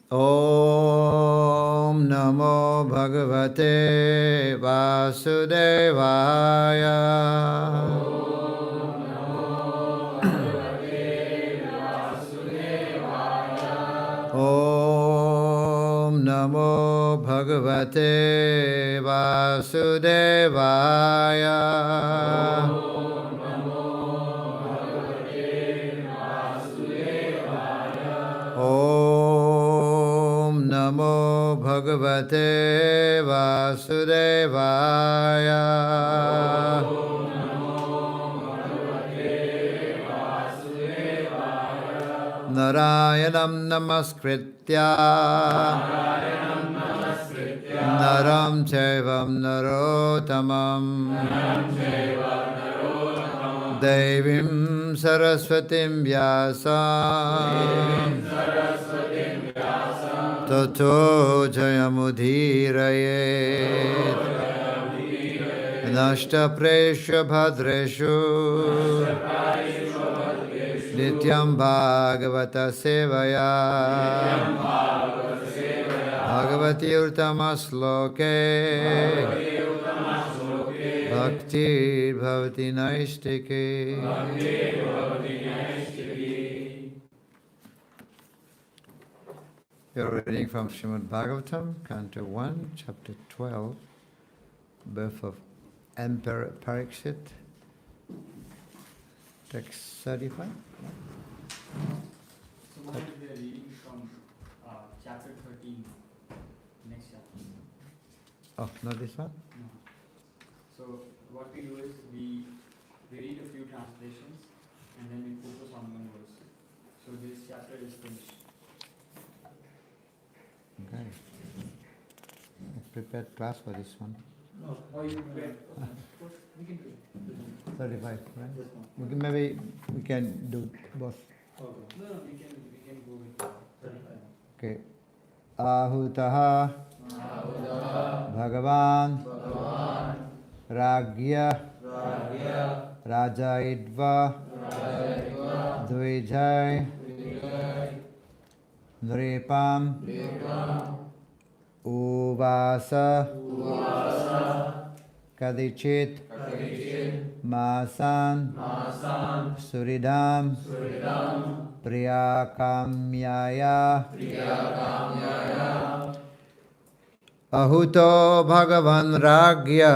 Om Namo Bhagavate Vasudevaya. Om Namo Bhagavate Vasudevaya. Om Namo Bhagavate Vasudevaya. Narayanam Namaskritya Naram Chaivam Narotamam Devim Saraswatim Vyasam Tato Jayamudhirayet Nashta Presha Bhadreshu Nityam Bhagavata Sevaya Bhagavati Uttamasloke Bhakti Bhavati Naistike. You're reading from Srimad Bhagavatam, Canto 1, Chapter 12, Birth of Emperor Parikshit, text 35. So what is the reading from chapter 13, next chapter? Oh, not this one? No. So what we do is we read a few translations and then we focus on one verse. So this chapter is finished. Okay. Prepared class for this one. No, or you prepare. We can do it. 35, right? This one. Maybe we can do both. Okay. No, we can go with 35. Okay. Ahutaha Bhagavan Ragya Rajaidva Dvijay Nripam Uvasa Kadichit Masan Suridam Priyakamyaya Ahuto Bhagavan Ragya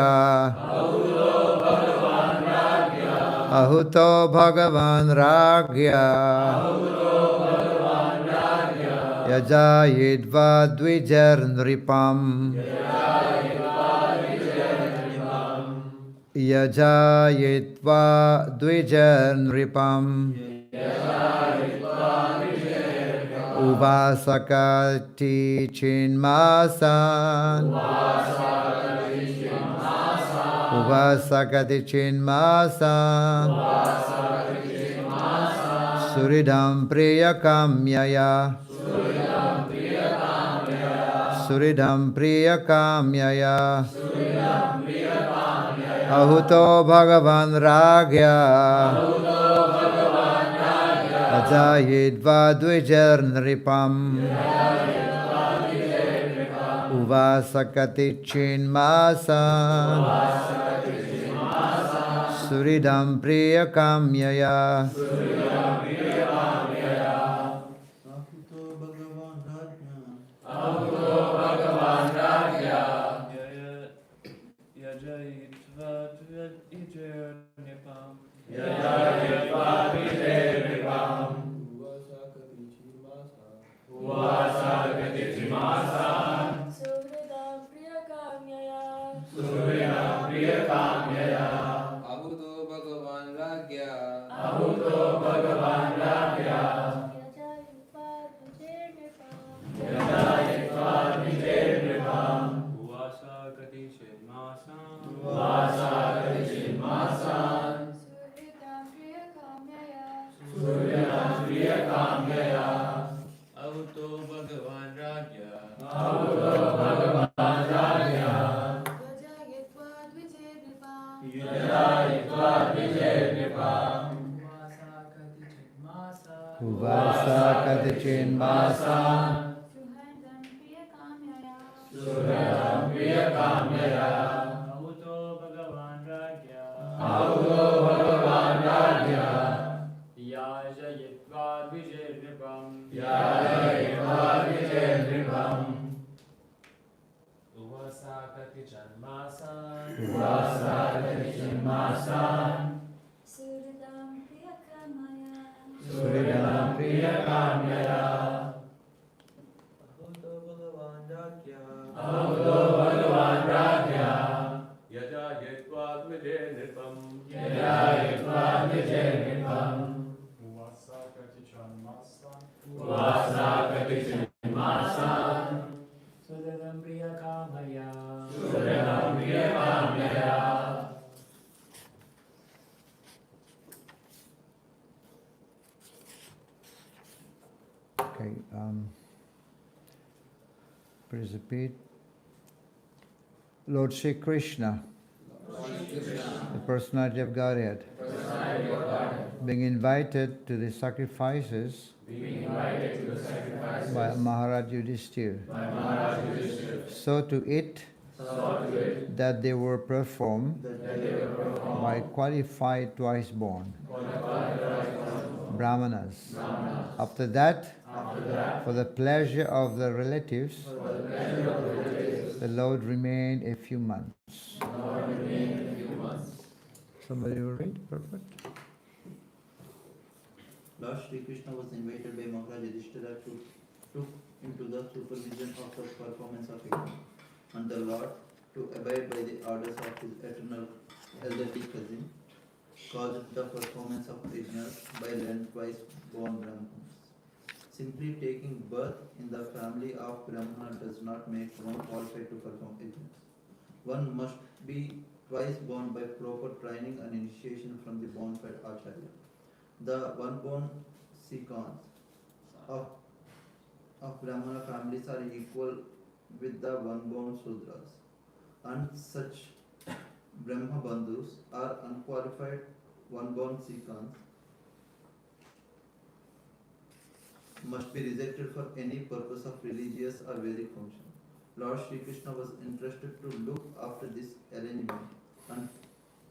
Ahuto Bhagavan Ragya Yajayidva Dvijar Nripam Yajayidva Dvijar Nripam Uvasakati Chinmasan Uvasakati Chinmasan Suridam Priyakamyaya Suridam Priyakamyaya Ahuto Bhagavan Ragya Ajayidva Dvijar Nripam Uvasakati Chinmasan Suridam Priyakamyaya Uvasa Kadichin Masan Suradam Priyakamyaya Ahuto Bhagavan Ragya Ahuto Bhagavan Ragya Yaja Yitva Dvijirnipam Yaya Vijayadripam Uvasakati Janmasan Vasakati Janmasan Suridam Priyakamaya Suridam Priyakamyaya Ahuto Bhagavan Ragya Ahuto Bhagavan Ragya Yada Yetva Dvijirnipam Yaya Vijayadripam Uvasakati Chanmasan Vasakati Janmasan Suradam Priyakamaya Suridam Priyakamyaya Okay, please repeat. Lord Sri Krishna, the personality of Godhead, being invited to the sacrifices by Maharaj Yudhishthir, so to it that they were performed by qualified twice-born Brahmanas. After that, for the pleasure of the relatives, the Lord remained a few months. Somebody will read, perfect. Lord Sri Krishna was invited by Maharaj Yudhishthira to took into the supervision of the performance of yajna, and the Lord, to abide by the orders of his eternal elderly cousin, caused the performance of yajnas by lengthwise born Brahmanas. Simply taking birth in the family of Brahmana does not make one qualified to perform yajnas. One must be twice born by proper training and initiation from the bona fide acharya. The one-born Sikhans of Brahmana families are equal with the one-born Sudras, and such Brahma Bandhus are unqualified one-born Sikhans must be rejected for any purpose of religious or Vedic function. Lord Sri Krishna was interested to look after this arrangement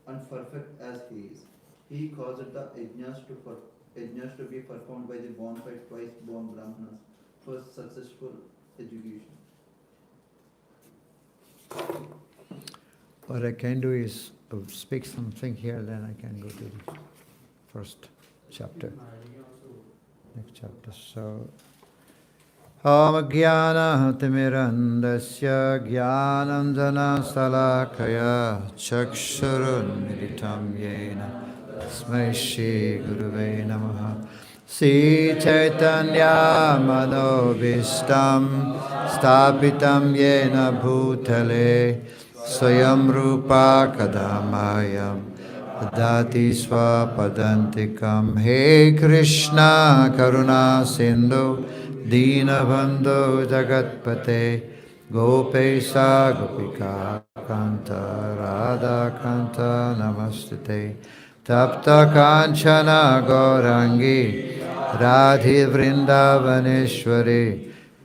and perfect as he is. He caused the yajnas to be performed by the bona fide twice-born Brahmanas for successful education. What I can do is speak something here, then I can go to the first chapter. Next chapter. So, Om Jnana Timirandasya Jnananjana Salakaya Chakshurun Militam Yena Tasmai Shri Guruve Namaha Sri Chaitanya Manobishtam Stapitam Yena Bhutale Swayam Rupa Kadamayam Dati Swapadantikam He Krishna Karuna Sindhu Dinabandhu Jagatpate Gopesha Gopika Kanta Radha Kanta Namastute Tapta Kanchana Gaurangi Radhi Vrindavaneshwari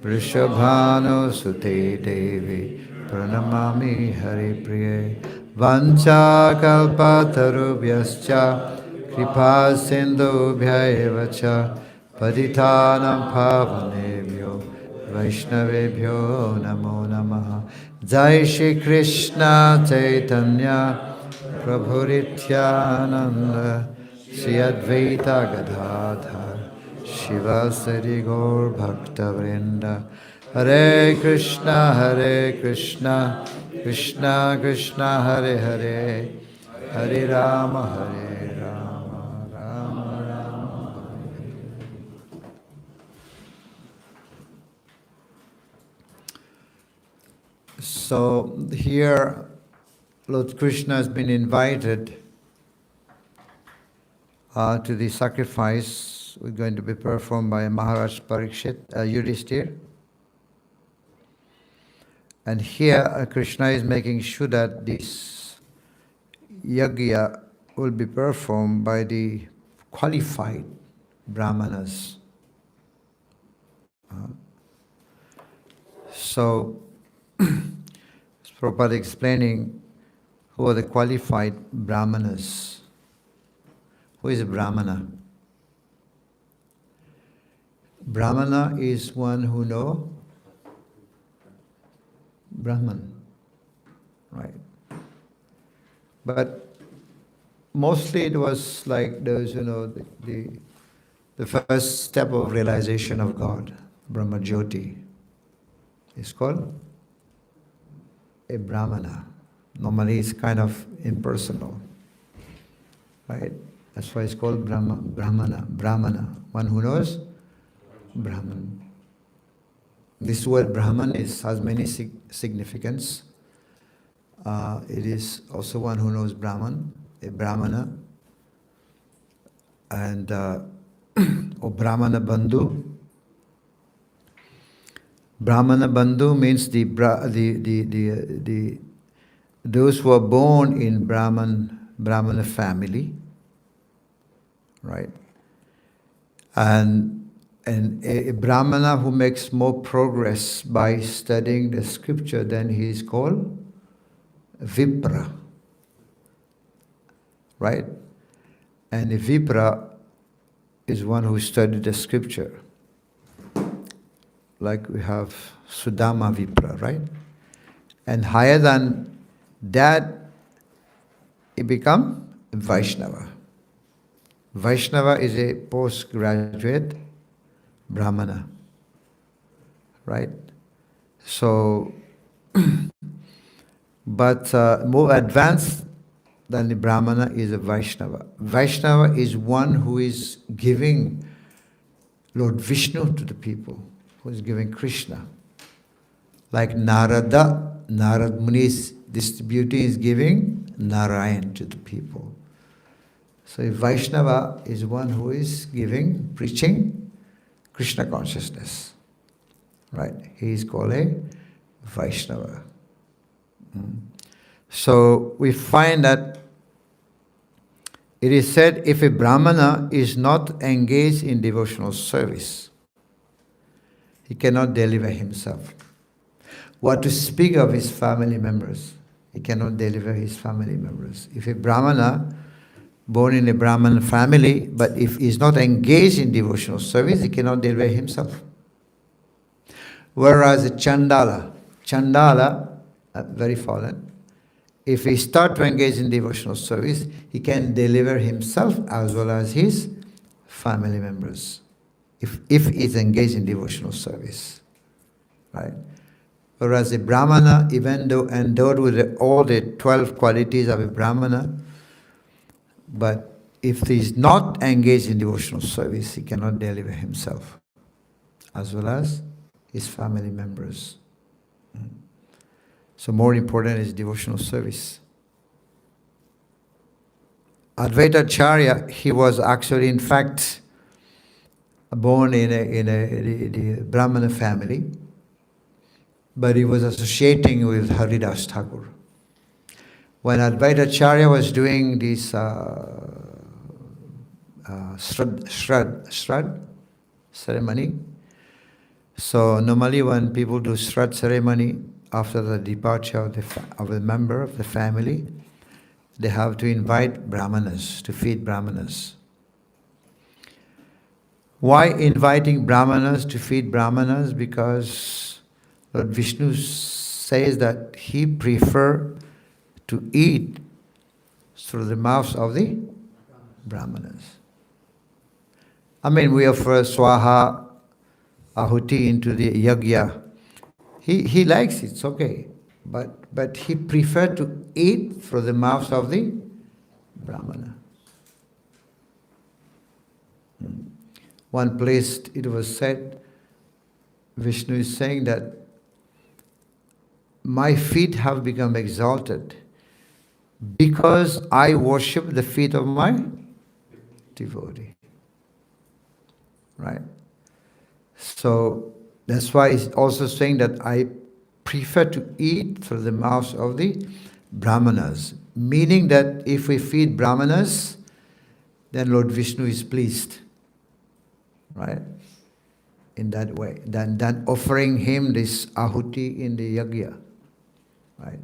Vrishabhanu Sute Devi Pranamami Hari Priye Vancha Kalpatarubhyascha Kripa Sindhubhya Cha Padithanam Pavanebhyo Vaishnavebhyo Namo Namaha Jai Shri Krishna Chaitanya Prabhu Nityananda Shri Advaita Gadadhar Shiva Sari Gaur Bhakta Vrinda Hare Krishna Krishna Krishna Hare Hare Hare Rama Rama Rama. So here Lord Krishna has been invited to the sacrifice which is going to be performed by Maharaj Parikshit, Yudhishthir. And here Krishna is making sure that this yajna will be performed by the qualified Brahmanas. So Prabhupada explaining who are the qualified brahmanas. Who is a brahmana? Brahmana is one who know Brahman, right? But mostly it was like those, the first step of realization of God, Brahma Jyoti, is called a Brahmana. Normally it's kind of impersonal, right? That's why it's called Brahmana, one who knows Brahman. This word Brahman has many significance. It is also one who knows Brahman, a Brahmana, and or Brahmana Bandhu. Brahmana Bandhu means those who are born in Brahmana family, right? And a Brahmana who makes more progress by studying the scripture, then he is called Vipra, right? And a Vipra is one who studied the scripture. Like we have Sudama Vipra, right? And higher than that, he become Vaishnava. Vaishnava is a postgraduate Brahmana, right? So, but more advanced than the Brahmana is a Vaishnava. Vaishnava is one who is giving Lord Vishnu to the people, who is giving Krishna. Like Narad Muni's distributing is giving Narayan to the people. So a Vaishnava is one who is preaching Krishna consciousness. Right? He is called a Vaishnava. So we find that it is said if a Brahmana is not engaged in devotional service, he cannot deliver himself. What to speak of his family members? He cannot deliver his family members. If a Brahmana, born in a Brahman family, but if he is not engaged in devotional service, he cannot deliver himself. Whereas a Chandala, very fallen, if he starts to engage in devotional service, he can deliver himself as well as his family members. If he is engaged in devotional service, right? Whereas a Brahmana, even though endowed with all the 12 qualities of a Brahmana, but if he is not engaged in devotional service, he cannot deliver himself, as well as his family members. So more important is devotional service. Advaita Acharya, he was actually, in fact, born in a Brahmana family, but he was associating with Haridas Thakur. When Advaita Acharya was doing this Shrad ceremony, so normally when people do Shrad ceremony, after the departure of a member of the family, they have to invite Brahmanas, to feed Brahmanas. Why inviting Brahmanas to feed Brahmanas? Because Lord Vishnu says that he prefers to eat through the mouths of the Brahmanas. I mean, we offer Swaha Ahuti into the Yagya. He likes it, it's okay. But he preferred to eat through the mouths of the Brahmana. One place it was said, Vishnu is saying that my feet have become exalted because I worship the feet of my devotee. Right? So that's why he's also saying that I prefer to eat through the mouths of the Brahmanas. Meaning that if we feed Brahmanas, then Lord Vishnu is pleased. Right? In that way. Than offering him this ahuti in the yagya. right?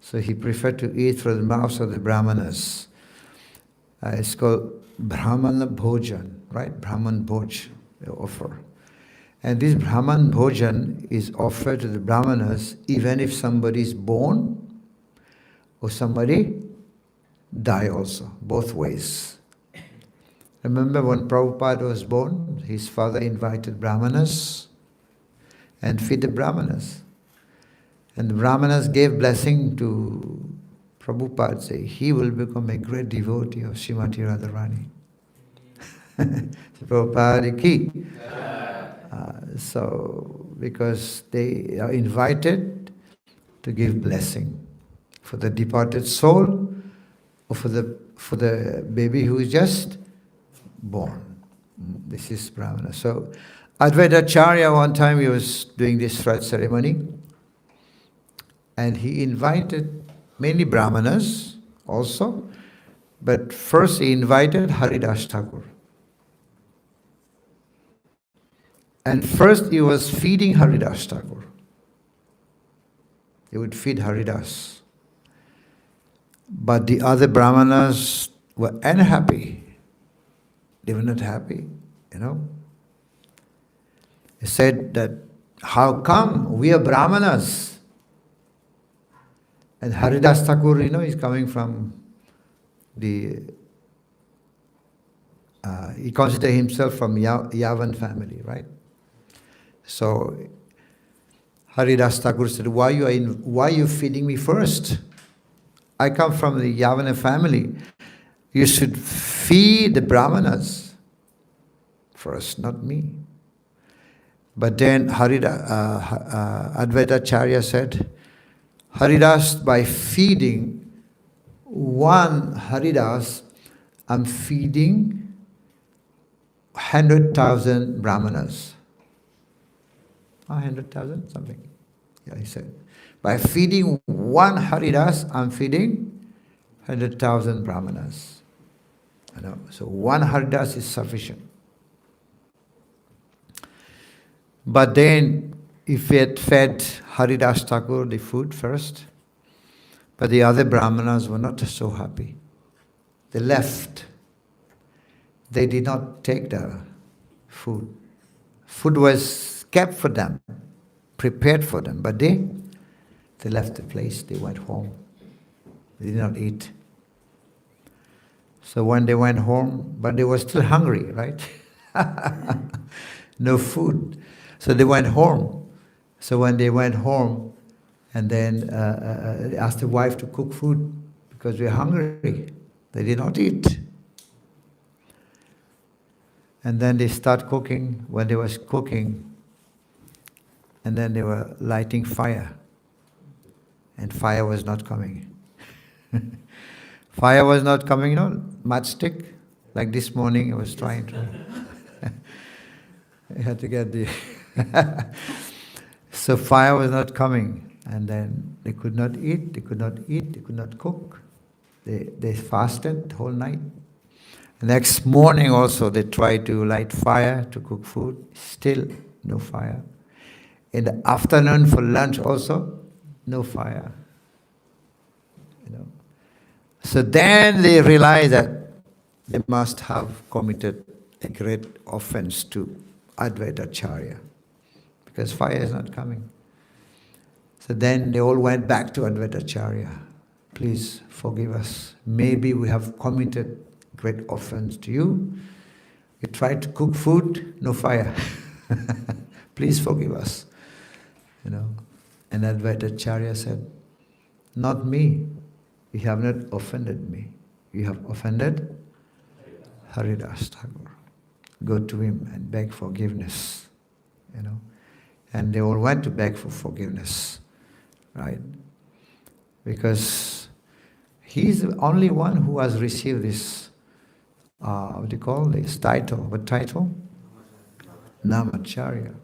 So he preferred to eat from the mouths of the Brahmanas. It's called Brahmana Bhojan, right? Brahman Bhoj, they offer. And this Brahman Bhojan is offered to the Brahmanas even if somebody is born or somebody die also, both ways. Remember when Prabhupada was born, his father invited Brahmanas and feed the Brahmanas. And the Brahmanas gave blessing to Prabhupada, say, he will become a great devotee of Srimati Radharani. Prabhupada ki. So, because they are invited to give blessing for the departed soul or for the baby who is just born. This is Brahmana. So, Advaita Acharya, one time he was doing this Frat ceremony, and he invited many Brahmanas also, but first he invited Haridas Thakur. And first he was feeding Haridas Thakur. He would feed Haridas. But the other Brahmanas were unhappy. They were not happy, you know. They said that, how come we are Brahmanas? And Haridas Thakur, you know, is coming from the, he considers himself from Yavan family, right? So Haridas Thakur said, why are you feeding me first? I come from the Yavana family. You should feed the Brahmanas first, not me. But then Advaita Acharya said, Haridas, by feeding one Haridas, I'm feeding 100,000 Brahmanas. 100,000 something. Yeah, he said. By feeding one Haridas, I'm feeding 100,000 Brahmanas. You know, so one Haridas is sufficient. But then, if we had fed Haridas Thakur the food first, but the other Brahmanas were not so happy. They left. They did not take the food. Food was kept for them, prepared for them, but they left the place, they went home. They did not eat. So when they went home, but they were still hungry, right? No food. So they went home. So when they went home, and then asked the wife to cook food, because we're hungry. They did not eat. And then they start cooking. When they was cooking, and then they were lighting fire. And fire was not coming. Fire was not coming, you know, matchstick. Like this morning I was trying to. I had to get the... So fire was not coming. And then they could not eat, they could not eat, they could not cook. They fasted the whole night. The next morning also they tried to light fire to cook food. Still no fire. In the afternoon for lunch also, no fire. You know. So then they realized that they must have committed a great offense to Advaita Acharya, because fire is not coming. So then they all went back to Advaita Acharya. Please forgive us. Maybe we have committed great offense to you. We tried to cook food, no fire. Please forgive us. You know, and Advaita Acharya said, not me. You have not offended me. You have offended Haridas Thakur. Go to him and beg forgiveness. You know, and they all went to beg for forgiveness, right? Because he's the only one who has received this, what do you call this title? What title? Namacharya.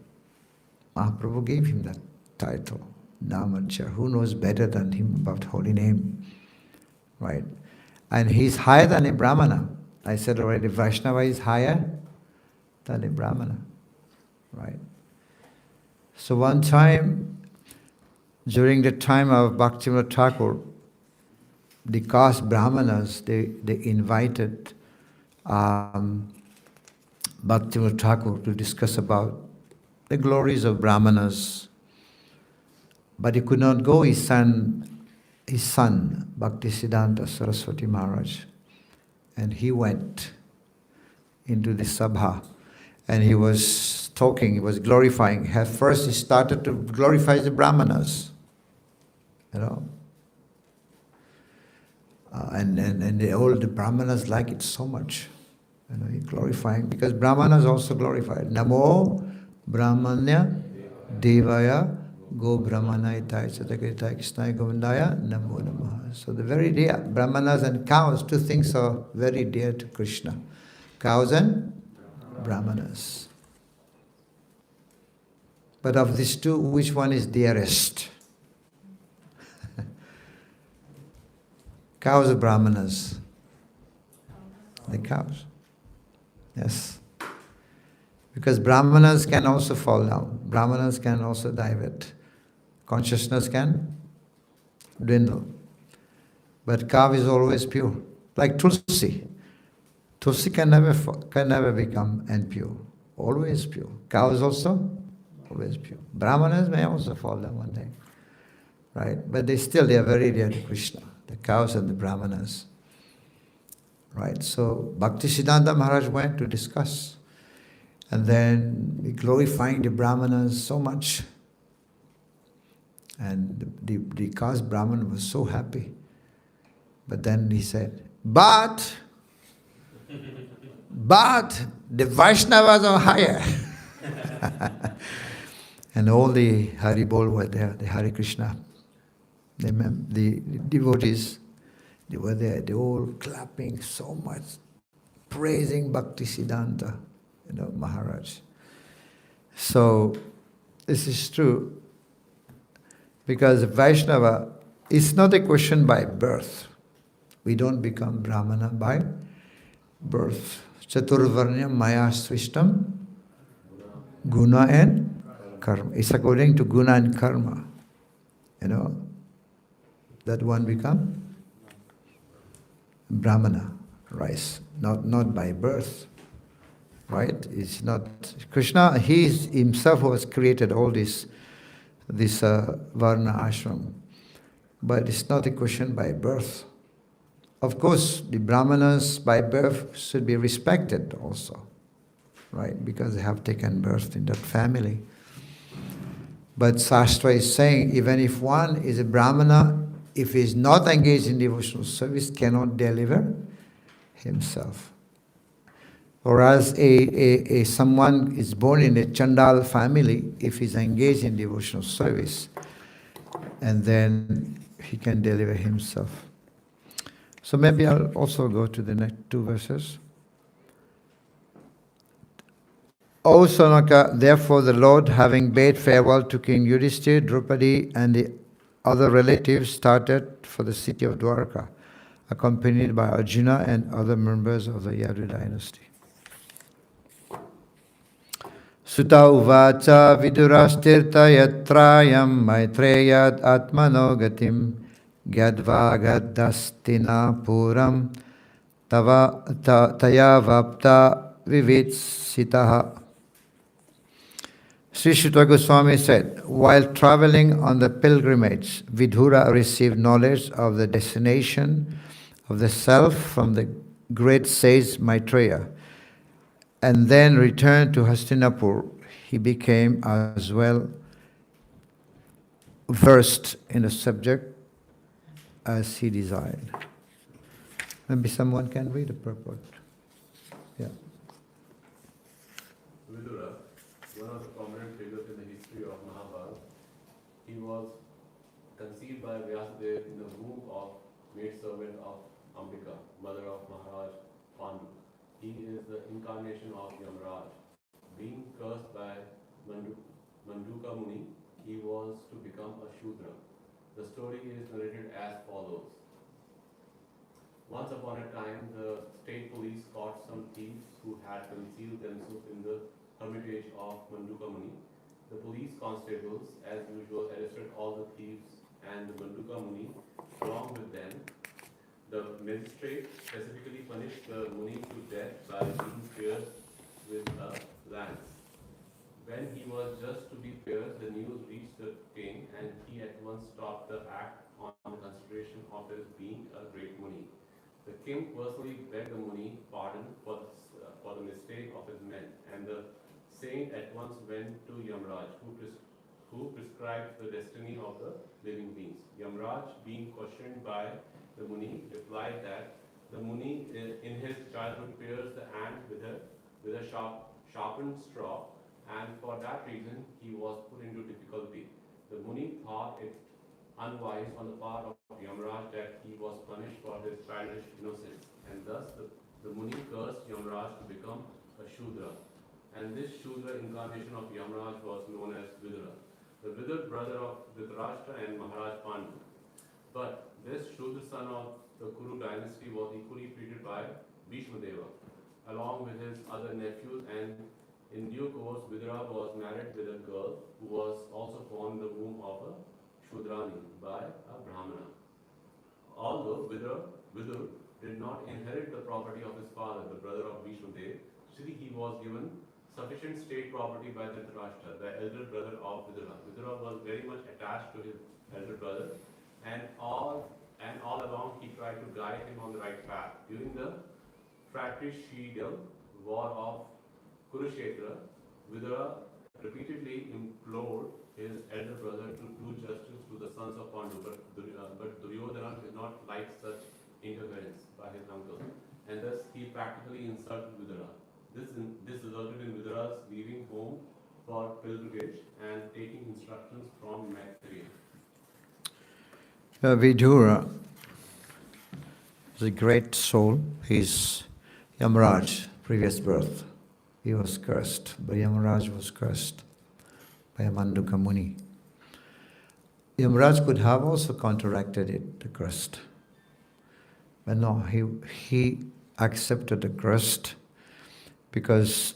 Mahaprabhu gave him that title, Namacharya. Who knows better than him about holy name, right? And he's higher than a Brahmana. I said already, Vaishnava is higher than a Brahmana, right? So one time, During the time of Bhaktivinoda Thakur, the caste Brahmanas, they invited Bhaktivinoda Thakur to discuss about the glories of Brahmanas. But he could not go. His son, Bhaktisiddhanta Saraswati Maharaj, and he went into the sabha, and he was talking, he was glorifying. At first he started to glorify the Brahmanas, and all the Brahmanas like it so much. He glorifying, because Brahmanas also glorified. Namo Brahmanya Devaya Go Brahmanaitai Satakritai Krishnaya Govindaya Namo Namaha. So the very dear Brahmanas and cows, two things are very dear to Krishna. Cows and Brahmanas. But of these two, which one is dearest? Cows or Brahmanas? The cows. Yes. Because Brahmanas can also fall down. Brahmanas can also divert. Consciousness can dwindle. But cow is always pure. Like Tulsi. Tulsi can never become impure. Always pure. Cow is also always pure. Brahmanas may also fall down one day. Right? But they are very dear to Krishna. The cows and the Brahmanas. Right? So Bhaktisiddhanta Maharaj went to discuss. And then glorifying the Brahmanas so much. And the caste Brahman was so happy. But then he said, but the Vaishnavas are higher. And all the Haribol were there, the Hare Krishna. The devotees, they were there, they all clapping so much, praising Bhaktisiddhanta, Maharaj. So this is true, because Vaishnava is not a question by birth. We don't become Brahmana by birth. Chaturvarnyam maya svishtam guna and karma. It's according to guna and karma. That one become Brahmana, right? Not by birth. Right? It's not Krishna. He himself was created all this varna ashram, but it's not a question by birth. Of course, the Brahmanas by birth should be respected also, right? Because they have taken birth in that family. But Shastra is saying, even if one is a Brahmana, if he is not engaged in devotional service, cannot deliver himself. Whereas someone is born in a Chandal family, if he's engaged in devotional service, and then he can deliver himself. So maybe I'll also go to the next two verses. O Sanaka, therefore the Lord, having bade farewell to King Yudhishthira, Draupadi, and the other relatives, started for the city of Dwarka, accompanied by Arjuna and other members of the Yadu dynasty. Sutta uvacha vidurashtirta yatrayam maitreyad atmano gatim gyadva gaddastina puram taya vapta vivitsitaha. Sri Shuta Goswami said, while traveling on the pilgrimage, Vidura received knowledge of the destination of the self from the great sage Maitreya, and then returned to Hastinapur. He became as well versed in the subject as he desired. Maybe someone can read the purport. Yeah. Vidura, one of the prominent figures in the history of Mahabharata, he was conceived by Vyasadeva in the womb of maidservant of Ambika, mother of Maharaj Pandu. He is the incarnation of Yamraj. Being cursed by Manduka Muni, he was to become a Shudra. The story is narrated as follows. Once upon a time, the state police caught some thieves who had concealed themselves in the hermitage of Manduka Muni. The police constables, as usual, arrested all the thieves and the Manduka Muni along with them. The magistrate specifically punished the Muni to death by being pierced with a lance. When he was just to be pierced, the news reached the king, and he at once stopped the act on the consideration of his being a great Muni. The king personally begged the Muni pardon for the mistake of his men, and the saint at once went to Yamraj, who prescribed the destiny of the living beings. Yamraj, being questioned by the Muni, replied that the Muni in his childhood pierced the ant with a sharpened straw, and for that reason he was put into difficulty. The Muni thought it unwise on the part of Yamraj that he was punished for his childish innocence, and thus the Muni cursed Yamraj to become a Shudra. And this Shudra incarnation of Yamraj was known as Vidura, the withered brother of Dhritarashtra and Maharaj Pandu. But this Shudra son of the Kuru dynasty was equally treated by Bhishmadeva, along with his other nephews, and in due course Vidura was married with a girl who was also born in the womb of a Shudrani by a Brahmana. Although Vidur did not inherit the property of his father, the brother of Bhishmadeva, still he was given sufficient state property by Dhritarashtra, the elder brother of Vidura. Vidura was very much attached to his elder brother, and all along he tried to guide him on the right path. During the fratricidal war of Kurukshetra, Vidura repeatedly implored his elder brother to do justice to the sons of Pandu, but Duryodhana did not like such interference by his uncle, and thus he practically insulted Vidura. This resulted in Vidura's leaving home for pilgrimage and taking instructions from Maitreya. Vidura is a great soul. He's Yamaraj, previous birth. He was cursed, but Yamaraj was cursed by a Manduka Muni. Yamaraj could have also counteracted it, the curse. But no, he accepted the curse because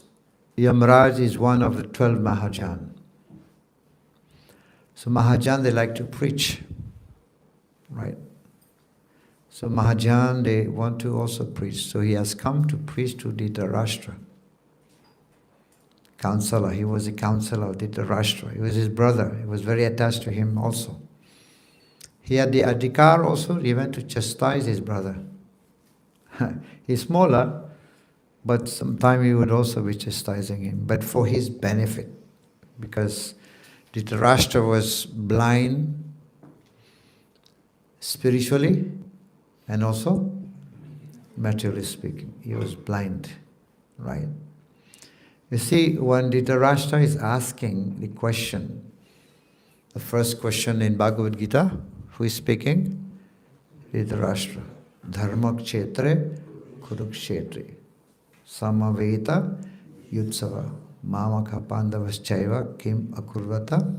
Yamaraj is one of the 12 Mahajan. So Mahajan, they like to preach, right? So Mahajan, they want to also preach. So he has come to preach to Dhritarashtra. Counselor, he was a counselor of Dhritarashtra. He was his brother. He was very attached to him also. He had the adhikar also, even to chastise his brother. He's smaller, but sometimes he would also be chastising him, but for his benefit, because Dhritarashtra was blind spiritually and also materially speaking. He was blind, right? You see, when Dhritarashtra is asking the question, the first question in Bhagavad Gita, who is speaking? Dhritarashtra. Dharma kshetre kurukshetri. Samaveta yutsava. Mamaka pandavaschaiva kim akurvata.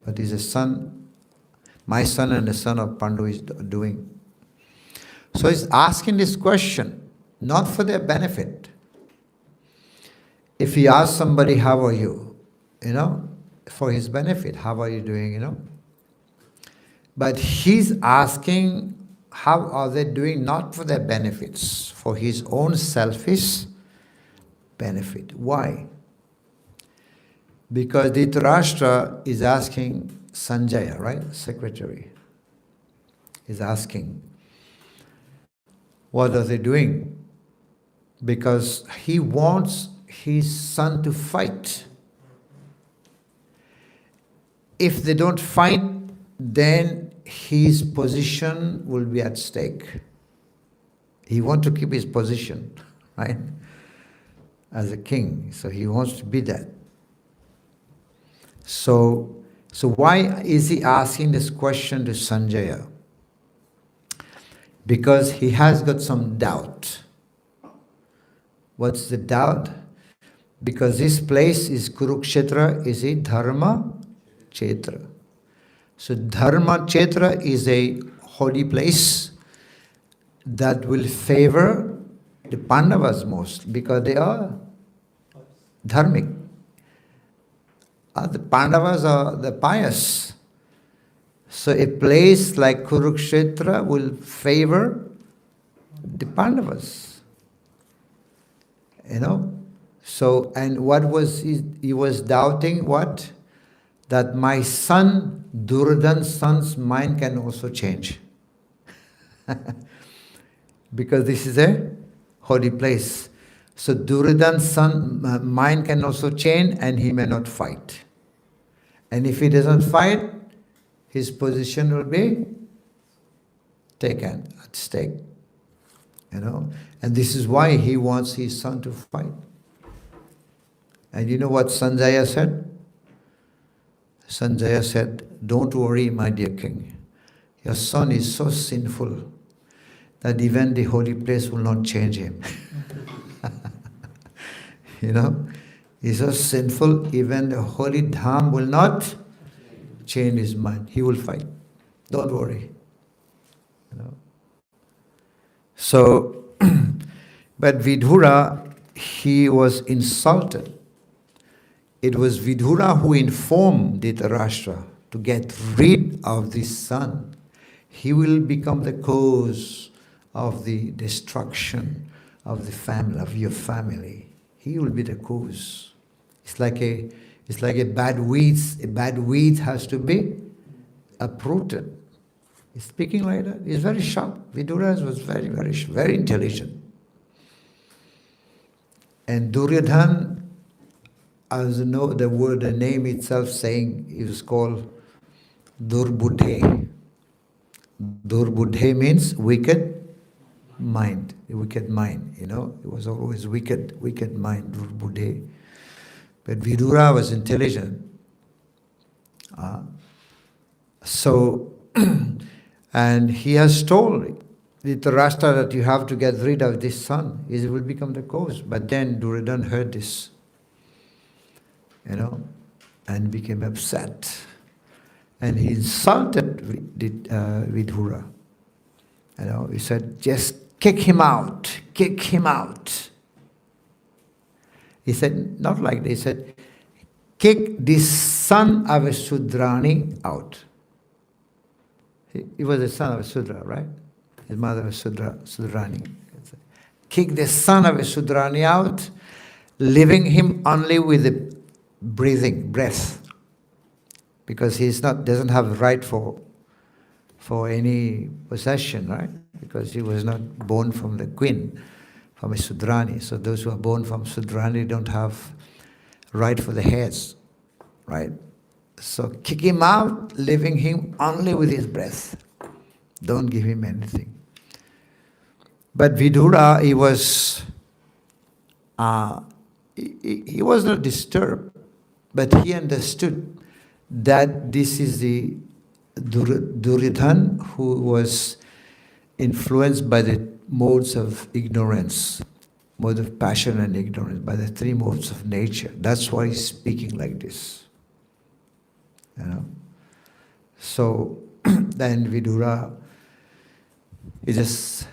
But is a son, my son and the son of Pandu is doing. So he's asking this question, not for their benefit. If he asks somebody, how are you? For his benefit, how are you doing, But he's asking, how are they doing? Not for their benefits, for his own selfish benefit. Why? Because Dhritarashtra is asking Sanjaya, right? Secretary is asking, what are they doing? Because he wants his son to fight. If they don't fight, then his position will be at stake. He wants to keep his position, right? As a king. So he wants to be that. So why is he asking this question to Sanjaya? Because he has got some doubt. What's the doubt? Because this place is Kurukshetra, is a Dharma Chetra. So Dharma Chetra is a holy place that will favor the Pandavas most because they are dharmic. The Pandavas are the pious. So a place like Kurukshetra will favor the Pandavas. So, and what was he was doubting what? That my son, Duryodhana's son's mind can also change. Because this is a holy place. So Duryodhana's son mind can also change and he may not fight. And if he doesn't fight, his position will be taken at stake. And this is why he wants his son to fight. And you know what Sanjaya said? Sanjaya said, don't worry, my dear king. Your son is so sinful that even the holy place will not change him. He's so sinful, even the holy dham will not change his mind. He will fight. Don't worry. So, but Vidura, he was insulted. It was Vidura who informed Dhritarashtra to get rid of this son. He will become the cause of the destruction of the family, of your family. He will be the cause. It's like a bad weeds. A bad weed has to be uprooted. He's speaking like that. He's very sharp. Vidura was very, very, very intelligent. And Duryodhana, as you know, the name itself saying, he was called Durbudhe. Durbudhe means wicked mind, a wicked mind, It was always wicked mind, Durbudhe. But Vidura was intelligent. And he has told Dhritarashtra that you have to get rid of this son. He will become the cause. But then Duryodhana heard this. And became upset. And he insulted Vidura. He said, just kick him out, kick him out. He said, not like that, he said, kick this son of a Sudrani out. He was the son of a Sudra, right? His mother was Sudrani. Kick the son of a Sudrani out, leaving him only with the breath, because doesn't have right for any possession, right? Because he was not born from the queen, from a Sudrani. So those who are born from Sudrani don't have right for the heads, right? So kick him out, leaving him only with his breath. Don't give him anything. But Vidura, he was not disturbed, but he understood that this is the Duryodhana who was influenced by the modes of ignorance, mode of passion and ignorance, by the three modes of nature. That's why he's speaking like this. So then Vidura, he just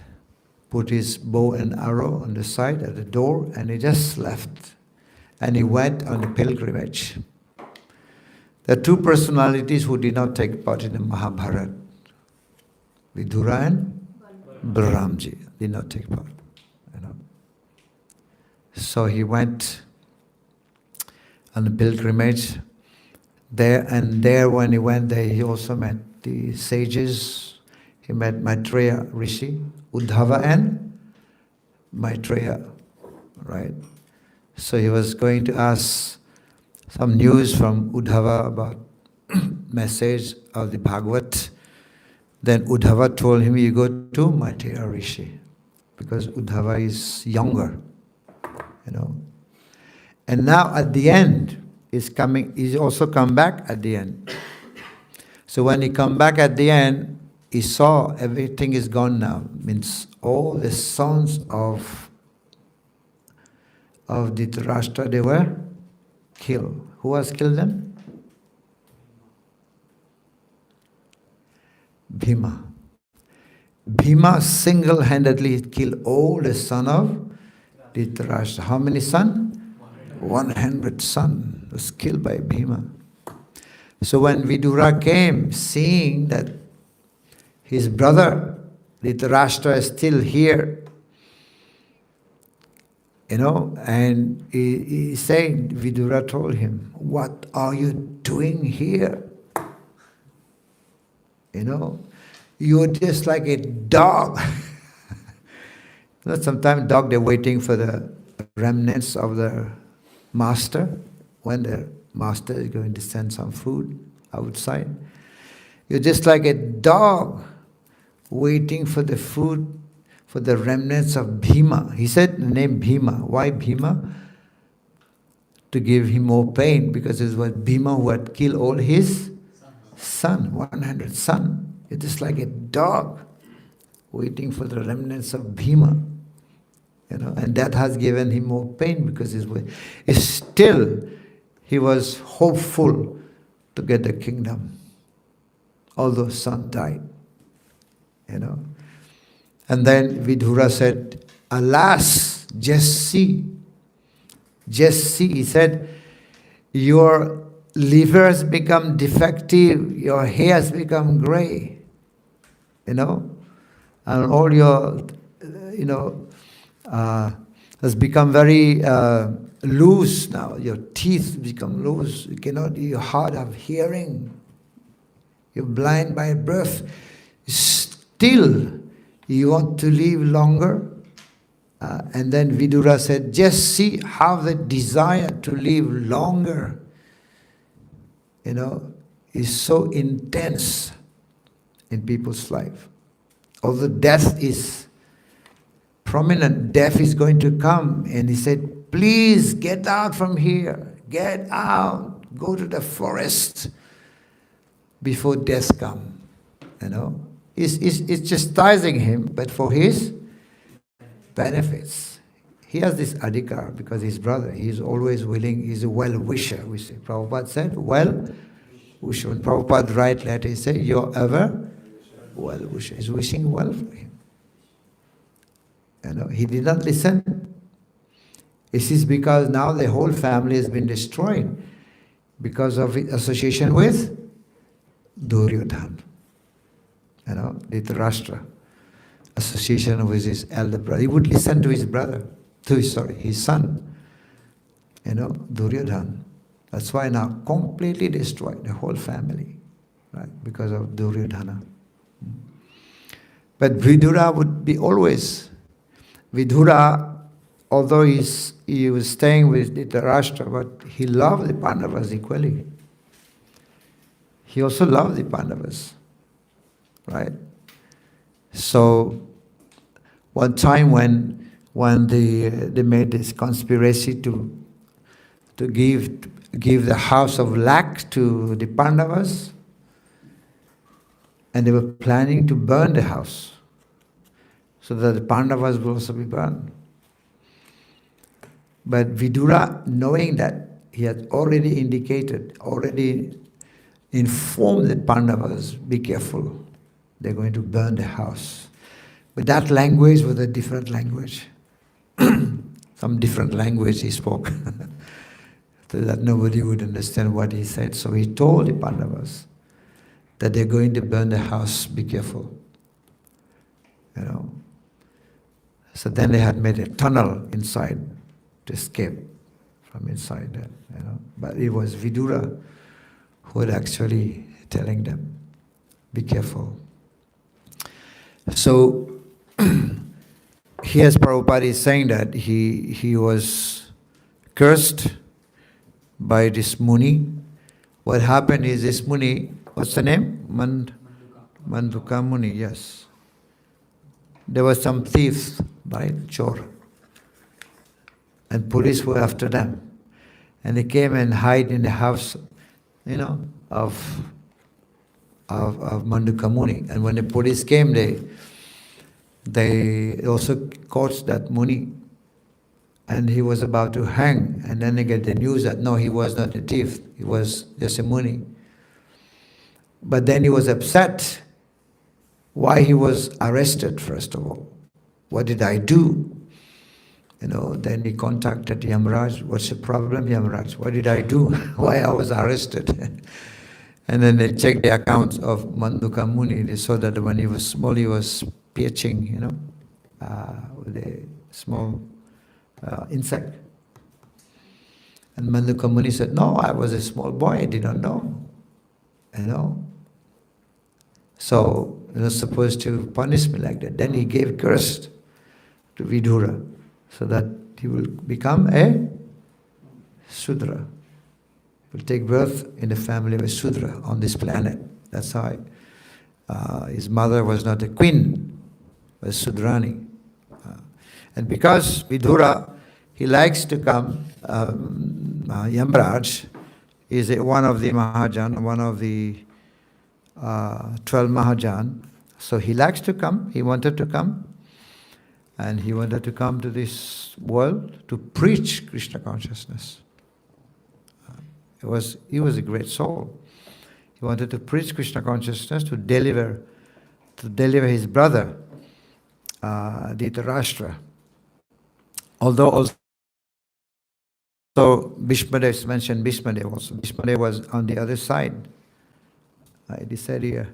put his bow and arrow on the side at the door and he just left. And he went on a pilgrimage. There are two personalities who did not take part in the Mahabharata. Vidura and Balaramji did not take part. So he went on a pilgrimage there, and there when he went there, he also met the sages. He met Maitreya Rishi, Uddhava and Maitreya, right? So he was going to ask some news from Uddhava about message of the Bhagavad. Then Uddhava told him, you go to Maitreya Rishi, because Uddhava is younger, And now at the end, he's also come back at the end. So when he come back at the end, he saw everything is gone now. Means all the sons of Dhritarashtra, they were killed. Who has killed them? Bhima. Bhima single-handedly killed all the sons of Dhritarashtra. How many sons? 100 sons was killed by Bhima. So when Vidura came, seeing that his brother Dhritarashtra is still here, and he said, Vidura told him, what are you doing here? You're just like a dog. Sometimes dog, they're waiting for the remnants of the master. When the master is going to send some food outside, you're just like a dog waiting for the food, for the remnants of Bhima. He said the name Bhima. Why Bhima? To give him more pain, because it was Bhima who had killed all his son, 100 sons. You're just like a dog waiting for the remnants of Bhima. And that has given him more pain, because still he was hopeful to get the kingdom, although son died. And then Vidura said, alas, just see, he said, your liver has become defective, your hair has become gray, and all your, has become very loose now. Your teeth become loose. You're hard of hearing. You're blind by birth. Still, you want to live longer? And then Vidura said, just see how the desire to live longer, is so intense in people's life. Although death is prominent, death is going to come. And he said, please get out from here. Get out. Go to the forest before death comes. It's chastising him, but for his benefits. He has this adhikar because his brother, he's always willing, he's a well-wisher. We say, Prabhupada said, well-wisher. When Prabhupada write letter, he said, you're ever well-wisher. He's wishing well for him. He did not listen. This is because now the whole family has been destroyed because of association with Duryodhana. Dhritarashtra. Association with his elder brother. He would listen to his brother, his son. Duryodhana. That's why now completely destroyed the whole family, right? Because of Duryodhana. But Vidura would be always. Vidura, although he was staying with Dhritarashtra, but he loved the Pandavas equally. He also loved the Pandavas, right? So one time when they made this conspiracy to give the house of Lak to the Pandavas, and they were planning to burn the house so that the Pandavas will also be burned. But Vidura, knowing that, he had already informed the Pandavas, be careful, they're going to burn the house. But that language was a different language. Some different language he spoke, so that nobody would understand what he said. So he told the Pandavas that they're going to burn the house, be careful. So then they had made a tunnel inside to escape from inside that, But it was Vidura who was actually telling them, be careful. So here's Prabhupada is saying that he was cursed by this Muni. What happened is this Muni, what's the name? Manduka Muni, yes. There were some thieves, right? Chor. And police were after them. And they came and hid in the house, of Manduka Muni. And when the police came, they also caught that Muni. And he was about to hang. And then they get the news that no, he was not a thief. He was just a Muni. But then he was upset why he was arrested, first of all. What did I do? Then he contacted Yamaraj. What's the problem, Yamaraj? What did I do? Why I was arrested? And then they checked the accounts of Manduka Muni. They saw that when he was small, he was pitching, with a small insect. And Manduka Muni said, no, I was a small boy, I did not know. So you're not supposed to punish me like that. Then he gave curse to Vidura, so that he will become a Sudra. Will take birth in the family of a Sudra on this planet. That's how his mother was not a queen, was Sudrani. And because Vidura, he likes to come, Yamraj is one of the Mahajan, one of the 12 Mahajan. So he likes to come, he wanted to come. And he wanted to come to this world to preach Krishna consciousness. He was a great soul. He wanted to preach Krishna consciousness to deliver his brother, Dhritarashtra. Although also Bhishmadev is mentioned, Bhishmadev also. Bhishmadev was on the other side. It is said here.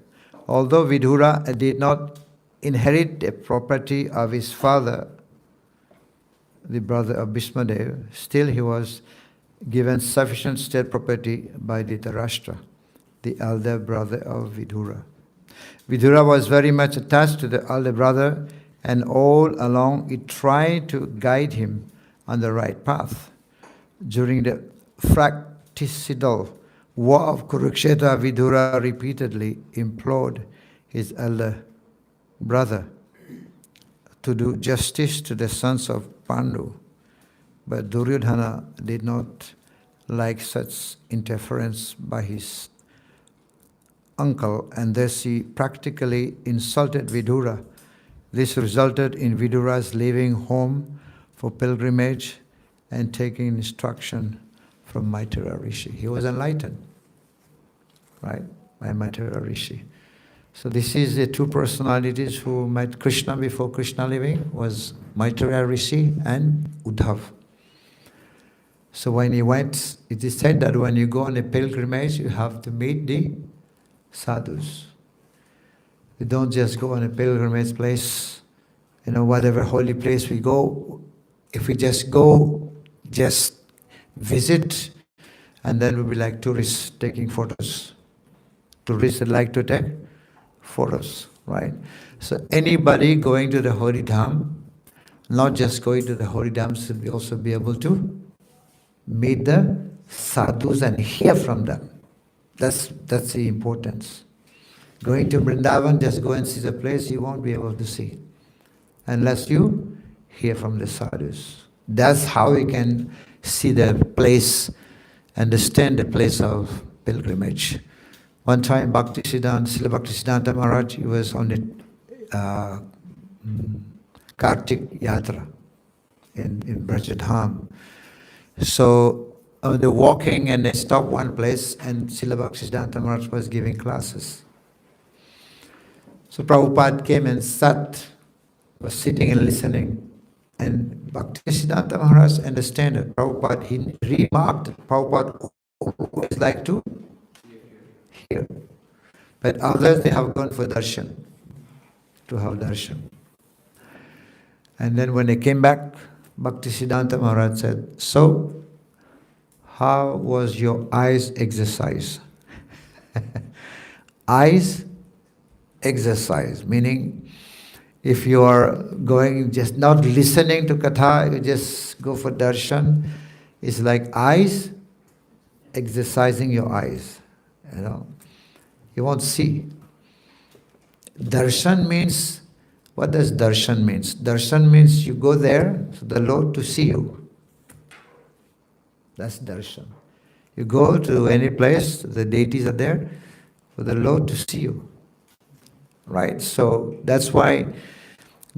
Although Vidura did not inherit the property of his father, the brother of Bhishmadev, still he was given sufficient state property by Dhritarashtra, the elder brother of Vidura. Vidura was very much attached to the elder brother, and all along he tried to guide him on the right path. During the fratricidal war of Kurukshetra, Vidura repeatedly implored his elder brother to do justice to the sons of Pandu. But Duryodhana did not like such interference by his uncle, and thus he practically insulted Vidura. This resulted in Vidura's leaving home for pilgrimage and taking instruction from Maitreya Rishi. He was enlightened, right, by Maitreya Rishi. So this is the two personalities who met Krishna before Krishna living, was Maitreya Rishi and Uddhav. So when he went, it is said that when you go on a pilgrimage, you have to meet the sadhus. You don't just go on a pilgrimage place, whatever holy place we go. If we just go, just visit, and then we'll be like tourists taking photos. Tourists like to take photos, right? So anybody going to the Haridham, not just going to the Haridham, should also be able to meet the sadhus and hear from them. That's the importance. Going to Vrindavan, just go and see the place, you won't be able to see unless you hear from the sadhus. That's how we can see the place, understand the place of pilgrimage. One time, Srila Bhaktisiddhanta Maharaj, he was on the Kartik Yatra in Brajadham. So they're walking and they stopped one place, and Srila Bhaktisiddhanta Maharaj was giving classes. So Prabhupada came and was sitting and listening. And Bhaktisiddhanta Maharaj understand it. Prabhupada, he remarked, Prabhupada always like to hear. But others, they have gone for darshan, to have darshan. And then when they came back, Bhaktisiddhanta Maharaj said, so, how was your eyes exercise? Eyes exercise, meaning if you are going, just not listening to katha, you just go for darshan, it's like eyes exercising your eyes, You won't see. Darshan means, what does darshan means? Darshan means you go there for the Lord to see you. That's darshan. You go to any place, the deities are there, for the Lord to see you. Right? So that's why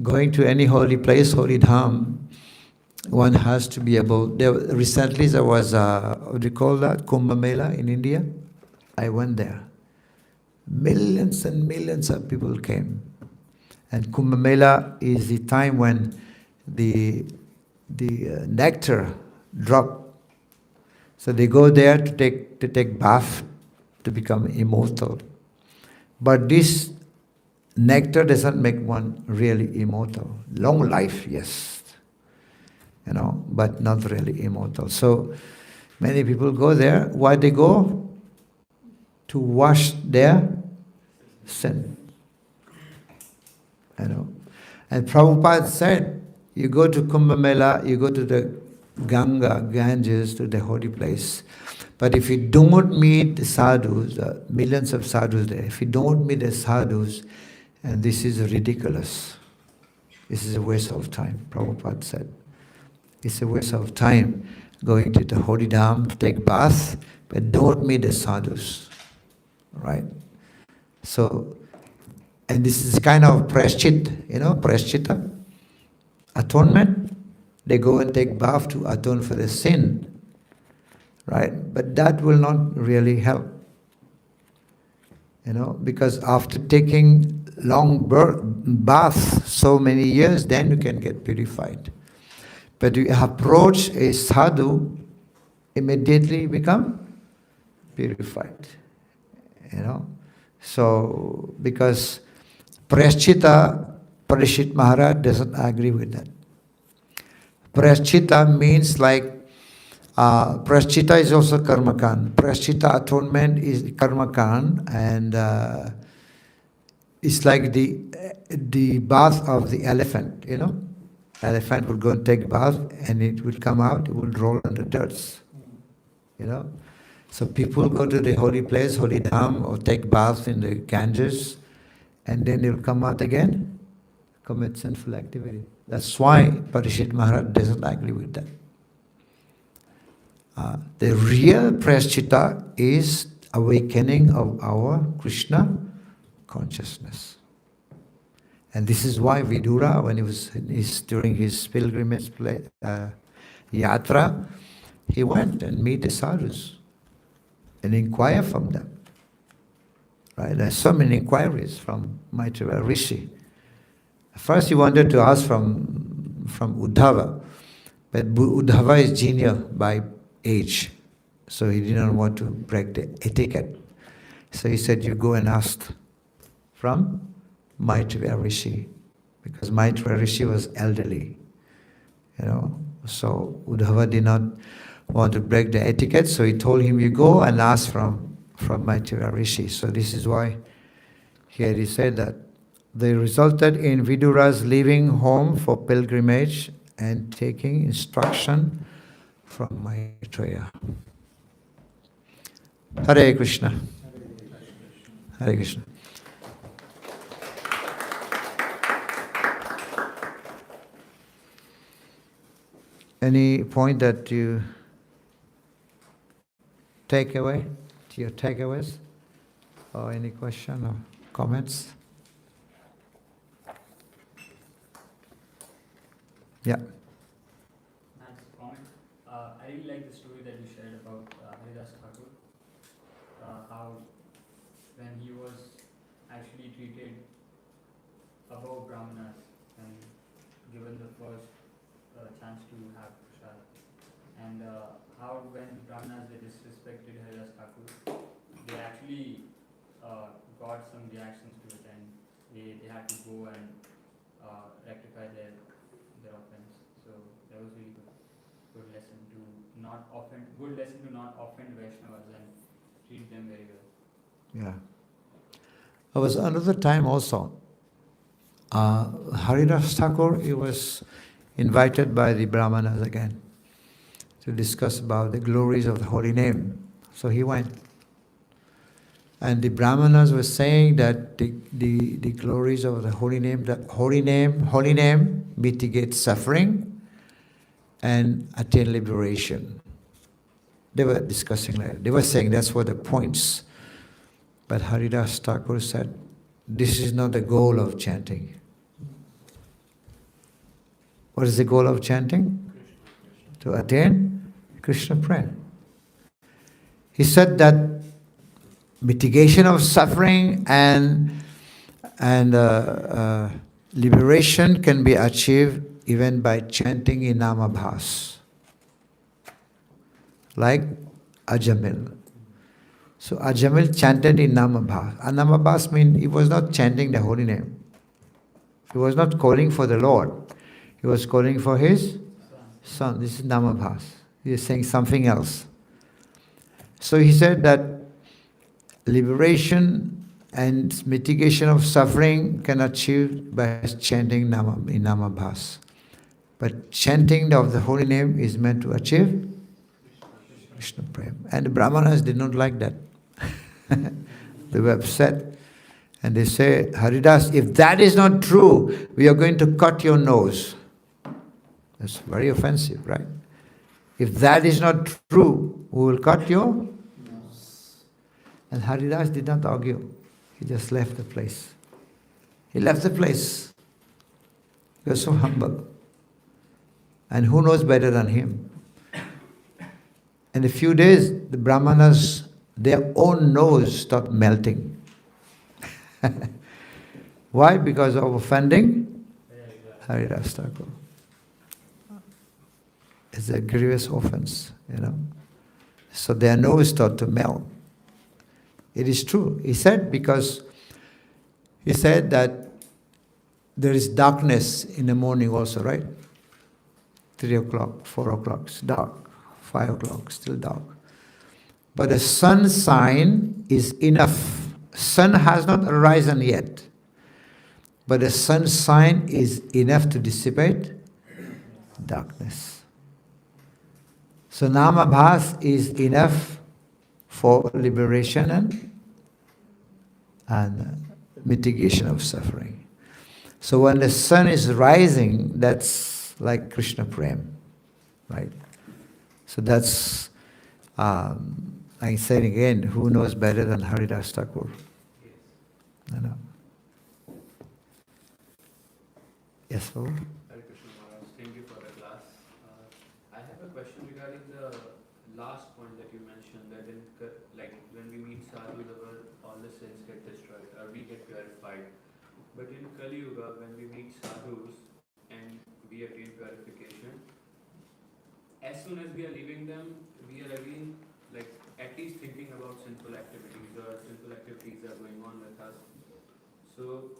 going to any holy place, holy dham, one has to be able. Recently there was what do you call that? Kumbh Mela in India. I went there. Millions and millions of people came. And Kumbh Mela is the time when the nectar drop. So they go there to take bath, to become immortal. But this nectar doesn't make one really immortal. Long life, yes, but not really immortal. So many people go there. Why they go? To wash their sin. And Prabhupada said, you go to Kumbh Mela, you go to the Ganges, to the holy place. But if you don't meet the sadhus, millions of sadhus there, if you don't meet the sadhus, and this is ridiculous. This is a waste of time, Prabhupada said. It's a waste of time going to the holy dham to take bath, but don't meet the sadhus. Right? So, and this is kind of praschita, atonement. They go and take bath to atone for the sin. Right? But that will not really help. Because after taking long bath so many years, then you can get purified. But you approach a sadhu, immediately become purified. So, because Parishit Maharaj doesn't agree with that. Praschita means like, Praschita is also karmakan. Praschita atonement is karmakan, and it's like the bath of the elephant, Elephant will go and take bath, and it will come out, it will roll on the dirt, So people go to the holy place, holy dham, or take bath in the Ganges, and then they will come out again, commit sinful activity. That's why Parishit Maharaj doesn't agree with that. The real praschita is awakening of our Krishna consciousness. And this is why Vidura, when he was during his pilgrimage yatra, he went and meet the sadhus and inquire from them. Right? There's so many inquiries from Maitreya Rishi. First he wanted to ask from Uddhava, but Uddhava is junior by age, so he didn't want to break the etiquette. So he said, you go and ask from Maitreya Rishi, because Maitreya Rishi was elderly, So Uddhava did not want to break the etiquette, so he told him, you go and ask from Maitreya Rishi. So this is why here he said that they resulted in Vidura's leaving home for pilgrimage and taking instruction from Maitreya. Hare Krishna. Hare Krishna. Any point that you take away, to your takeaways, or any question or comments? Yeah. Nice comment. I really like the story that you shared about Haridas Thakur, how when he was actually treated above Brahmanas and given the first chance to have prasad, and how when Brahmanas they disrespected Haridas Thakur, they actually got some reactions to it, and they had to go and rectify their offense. So that was really good lesson to not offend Vaishnavas and treat them very well. Yeah. There was another time also. Haridas Thakur, he was invited by the Brahmanas again to discuss about the glories of the holy name. So he went. And the Brahmanas were saying that the glories of the holy name, that holy name mitigates suffering and attain liberation. They were discussing that. They were saying that's what the points. But Haridas Thakur said, this is not the goal of chanting. What is the goal of chanting? To attain Krishna prema. He said that mitigation of suffering and liberation can be achieved even by chanting in Namabhas, like Ajamil. So Ajamil chanted in Namabhas. And Namabhas means he was not chanting the holy name. He was not calling for the Lord. He was calling for his son. This is Namabhas. He is saying something else. So he said that liberation and mitigation of suffering can achieve by chanting in Namabhas. But chanting of the holy name is meant to achieve Krishna Prem. And the Brahmanas did not like that. They were upset. And they say, Haridas, if that is not true, we are going to cut your nose. That's very offensive, right? If that is not true, we will cut your nose. And Haridas did not argue. He just left the place. He left the place. He was so humble. And who knows better than him? In a few days, the Brahmanas, their own nose stopped melting. Why? Because of offending Haridas Thakur. It's a grievous offense, So their nose started to melt. It is true. He said that there is darkness in the morning also, right? 3 o'clock, 4 o'clock, it's dark. 5 o'clock, still dark. But the sun sign is enough. Sun has not arisen yet. But the sun sign is enough to dissipate darkness. So Namabhas is enough for liberation and mitigation of suffering. So when the sun is rising, that's like Krishna Prem, right? So that's, I said again, who knows better than Haridas Thakur? Yes, Lord. Hare Krishna Maharaj, thank you for the class. I have a question regarding the last point that you mentioned, that when we meet sadhus, all the sins get destroyed, or we get purified. But in Kali Yuga, when we meet sadhus and we attain purification, as soon as we are leaving them, we are again at least thinking about sinful activities, or sinful activities are going on with us. So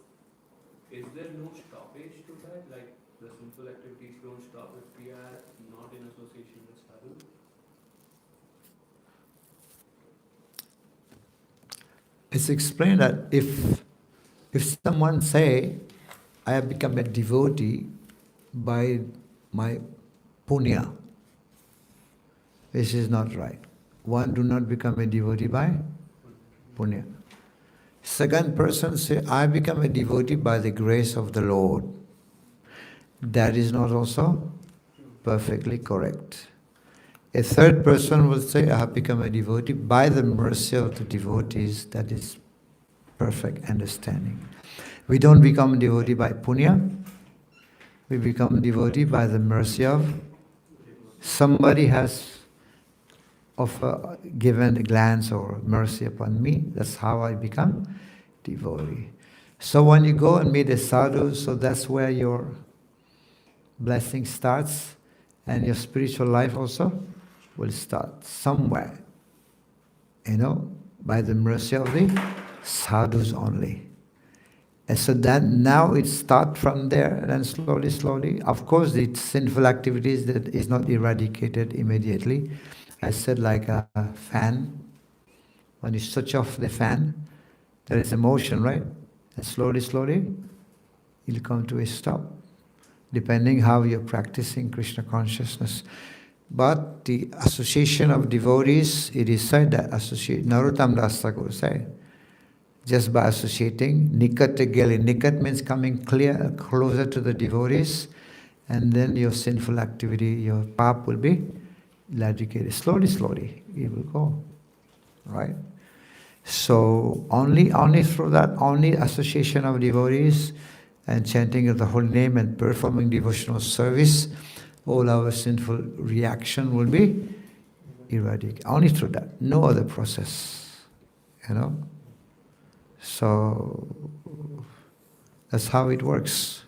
is there no stoppage to that? Like the sinful activities don't stop if we are not in association with sadhu? It's explained that if someone say, I have become a devotee by my punya, this is not right. One do not become a devotee by punya. Second person say, I become a devotee by the grace of the Lord. That is not also perfectly correct. A third person will say, I have become a devotee by the mercy of the devotees. That is perfect understanding. We don't become devotee by punya. We become devotee by the mercy of somebody has given a glance or mercy upon me. That's how I become devotee. So when you go and meet a sadhu, so that's where your blessing starts, and your spiritual life also will start somewhere, by the mercy of the sadhus only. And so then now it starts from there, and then slowly. Of course, the sinful activities that is not eradicated immediately. I said like a fan. When you switch off the fan, there is a motion, right? And slowly, you'll come to a stop, depending how you're practicing Krishna consciousness. But the association of devotees, it is said that Narottam Das Thakur said, just by associating, nikat geli. Nikat means coming closer to the devotees, and then your sinful activity, your pap will be eradicated. Slowly, it will go. Right? So only through that, only association of devotees and chanting of the holy name and performing devotional service, all our sinful reaction will be eradicated. Only through that, no other process. So that's how it works.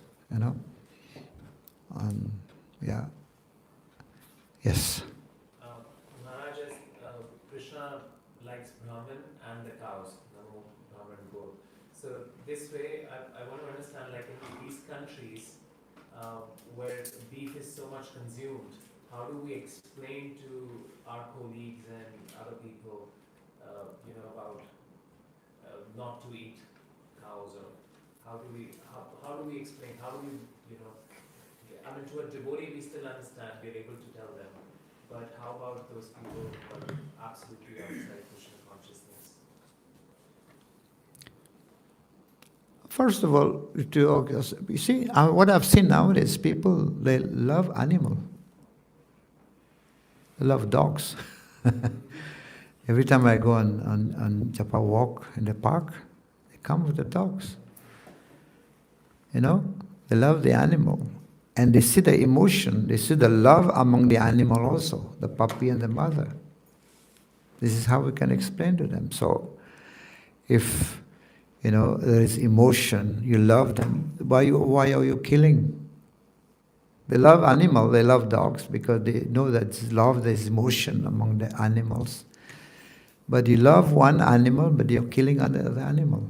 Yeah. Yes. Maharaj, Krishna likes Brahman and the cows, Namo, Brahman, both. So this way, I want to understand, like in these countries where beef is so much consumed, how do we explain to our colleagues and other people, about not to eat cows, or how do we explain? How do we, I mean, to a devotee we still understand, we're able to tell them. But how about those people who are absolutely outside Krishna consciousness? First of all, you see, what I've seen nowadays, people, they love animal. They love dogs. Every time I go on Japa walk in the park, they come with the dogs. They love the animal. And they see the emotion, they see the love among the animal also, the puppy and the mother. This is how we can explain to them. So, if there is emotion, you love them, why are you killing? They love animal, they love dogs because they know that there's emotion among the animals. But you love one animal, but you're killing another animal.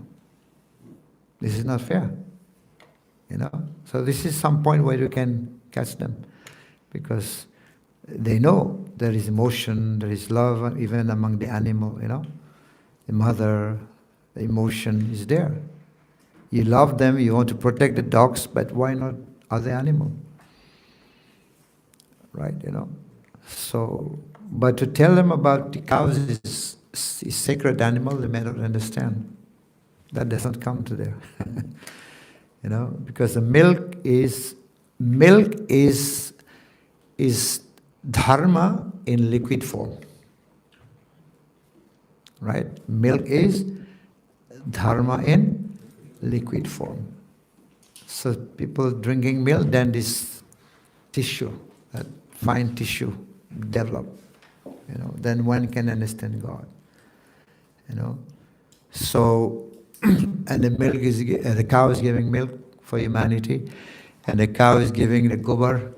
This is not fair. So this is some point where you can catch them, because they know there is emotion, there is love even among the animal, the mother, the emotion is there. You love them, you want to protect the dogs, but why not other animal? Right, So, but to tell them about the cows is sacred animal, they may not understand. That does not come to them. Because the milk is dharma in liquid form. Right? Milk is dharma in liquid form. So people drinking milk, then this tissue, that fine tissue develop. Then one can understand God. So and the cow is giving milk for humanity, and the cow is giving the gobar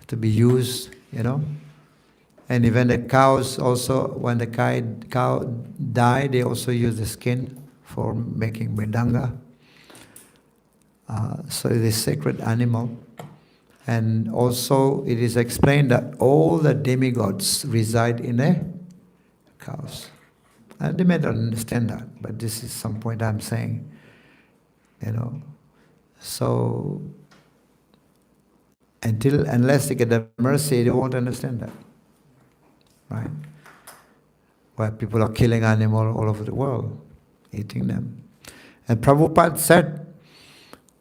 to be used, And even the cows also, when the cow die, they also use the skin for making mridanga. So it is a sacred animal. And also it is explained that all the demigods reside in the cows. And they may not understand that, but this is some point I'm saying, So, unless they get the mercy, they won't understand that, right? Why people are killing animals all over the world, eating them. And Prabhupada said,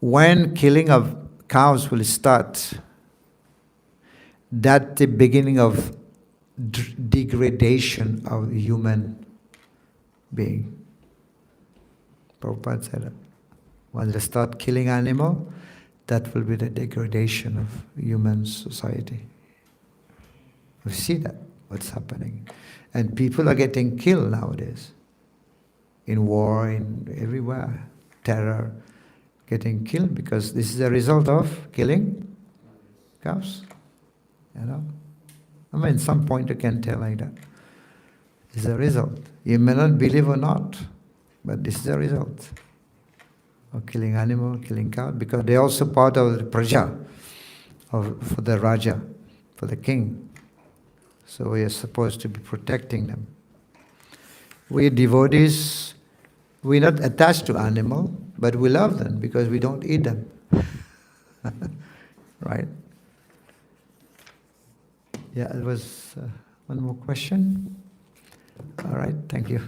when killing of cows will start, that's the beginning of degradation of human being. Prabhupada said that. When they start killing animal, that will be the degradation of human society. We see that, what's happening. And people are getting killed nowadays. In war, in everywhere. Terror. Getting killed because this is a result of killing cows. Some point you can tell like that. This is a result. You may not believe or not, but this is a result of killing animal, killing cow, because they're also part of the praja, for the Raja, for the king. So we are supposed to be protecting them. We devotees, we're not attached to animal, but we love them because we don't eat them. Right? Yeah, there was one more question. All right, thank you.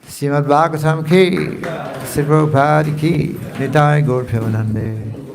Srimad Bhagavatam ki, Sri Prabhupada ki, Nitai Gaur Premanande.